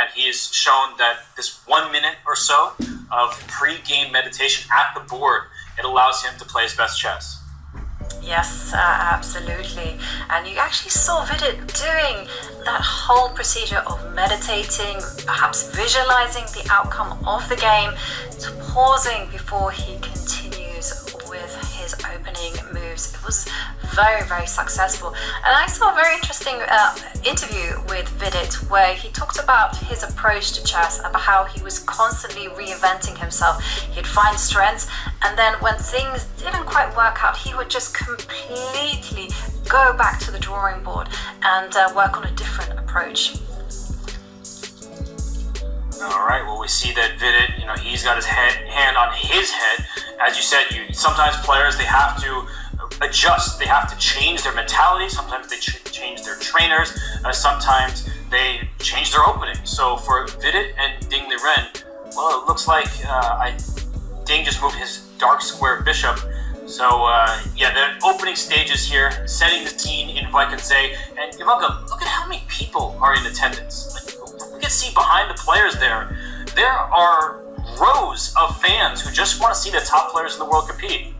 and he's shown that this 1 minute or so of pre-game meditation at the board, it allows him to play his best chess. Yes, absolutely. And you actually saw Vidit doing that whole procedure of meditating, perhaps visualizing the outcome of the game, pausing before he continues with his opening moves. It was very, very successful. And I saw a very interesting interview with Vidit where he talked about his approach to chess, about how he was constantly reinventing himself. He'd find strengths, and then when things didn't quite work out, he would just completely go back to the drawing board and work on a different approach. All right, well, we see that Vidit, he's got his hand on his head. As you said, sometimes players, they have to adjust. They have to change their mentality. Sometimes they change their trainers. Sometimes they change their opening. So for Vidit and Ding Liren, well, it looks like Ding just moved his dark square bishop. So the opening stages here, setting the scene in Wijk. And Ivanka, look at how many people are in attendance. We can see behind the players there are rows of fans who just want to see the top players in the world compete.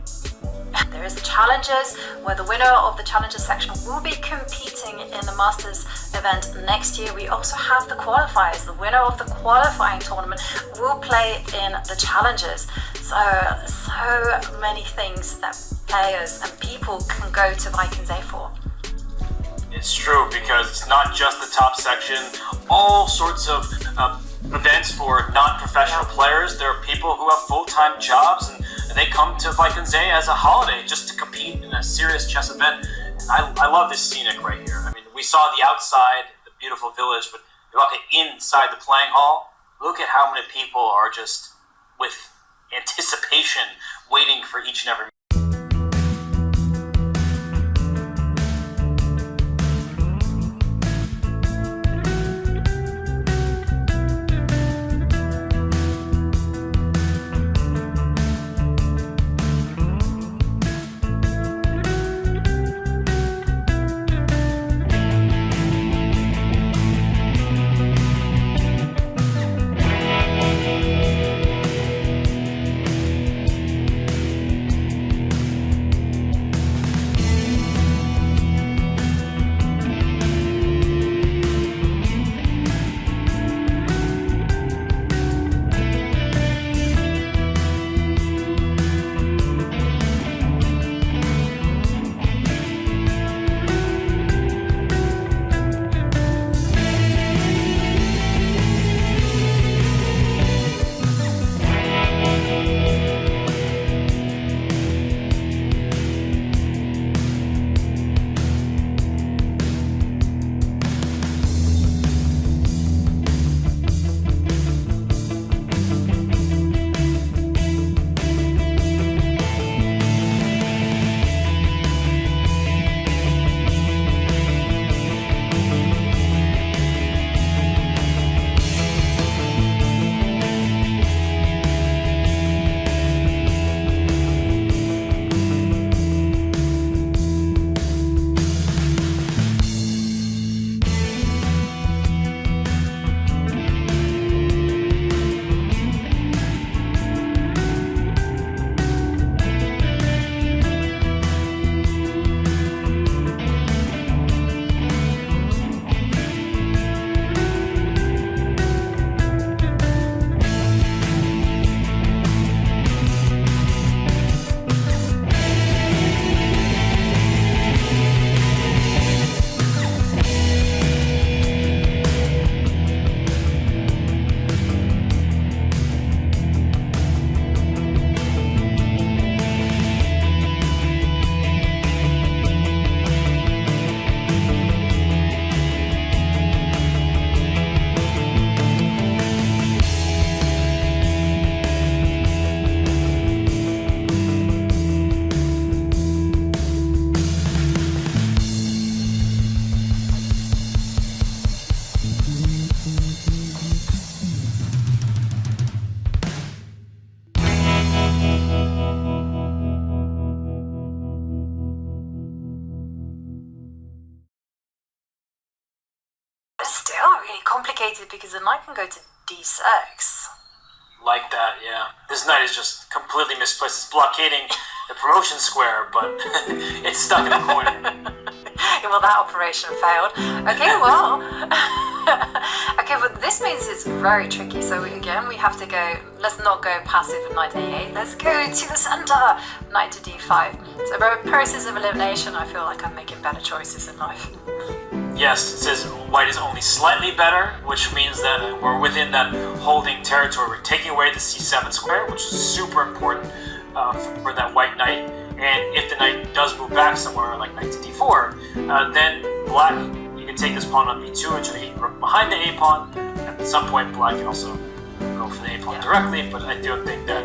There is the Challengers, where the winner of the Challengers section will be competing in the Masters event next year. We also have the qualifiers. The winner of the qualifying tournament will play in the Challengers. So many things that players and people can go to Wijk for. It's true, because it's not just the top section. All sorts of events for non-professional players. There are people who have full-time jobs, and they come to Wijk as a holiday just to compete in a serious chess event. And I love this scenic right here. I mean, we saw the outside, the beautiful village, but inside the playing hall, look at how many people are just with anticipation waiting for each and every the knight can go to d6. Like that, yeah. This knight is just completely misplaced. It's blockading the promotion square, but it's stuck in the corner. Well, that operation failed. Okay, well. Okay, but this means it's very tricky. So again, we have to go, let's not go passive with knight a8. Let's go to the center, knight to d5. So by process of elimination, I feel like I'm making better choices in life. Yes, it says white is only slightly better, which means that we're within that holding territory. We're taking away the c7 square, which is super important for that white knight. And if the knight does move back somewhere, like knight to d4, then black, you can take this pawn on b2 and try to get rook behind the a pawn. At some point, black can also go for the a pawn directly, but I do think that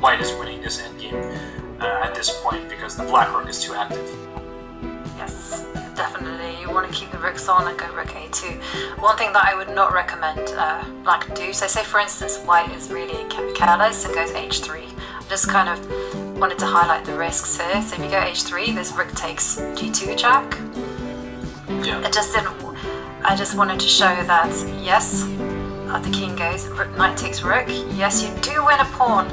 white is winning this endgame at this point because the black rook is too active. Yes, definitely. You want to keep the rooks on and go rook a2. One thing that I would not recommend black do, so say for instance white is really careless and goes h3. I just kind of wanted to highlight the risks here. So if you go h3, this rook takes g2 jack. Yeah. I just wanted to show that yes, the king goes, knight takes rook. Yes, you do win a pawn,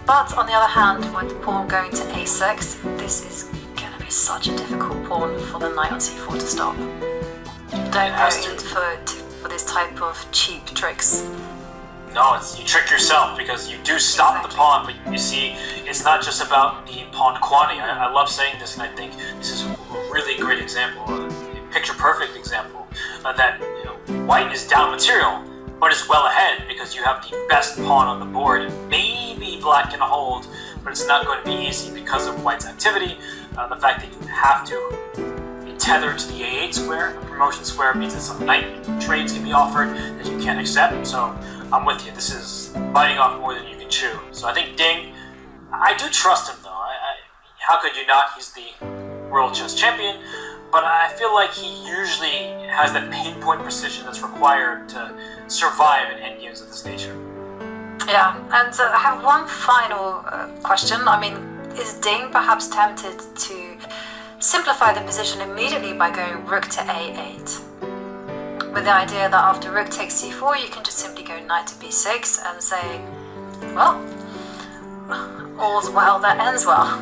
but on the other hand, with the pawn going to a6, this is going to be such a difficult pawn for the knight on c4 to stop. Don't go in for this type of cheap tricks. No, you trick yourself because you do stop the pawn, but you see, it's not just about the pawn quantity. I love saying this, and I think this is a really great example, a picture-perfect example, that white is down material, but is well ahead because you have the best pawn on the board. Maybe black can hold, but it's not going to be easy because of white's activity. The fact that you have to be tethered to the a8 square, the promotion square, means that some knight trades can be offered that you can't accept. So I'm with you. This is biting off more than you can chew. So I think Ding, I do trust him though. How could you not? He's the world chess champion. But I feel like he usually has that pinpoint precision that's required to survive in endgames of this nature. Yeah, and I have one final question. I mean, is Ding perhaps tempted to simplify the position immediately by going rook to a8? With the idea that after rook takes c4, you can just simply go knight to b6 and say, well, all's well that ends well.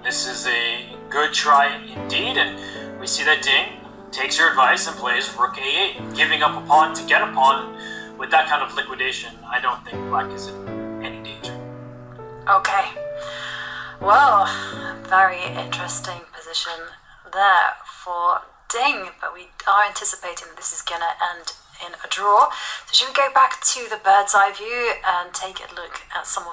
This is a good try indeed, and we see that Ding takes your advice and plays rook a8, giving up a pawn to get a pawn. With that kind of liquidation, I don't think black is in any danger. Okay, well, very interesting position there for Ding, but we are anticipating that this is going to end in a draw. So should we go back to the bird's eye view and take a look at some of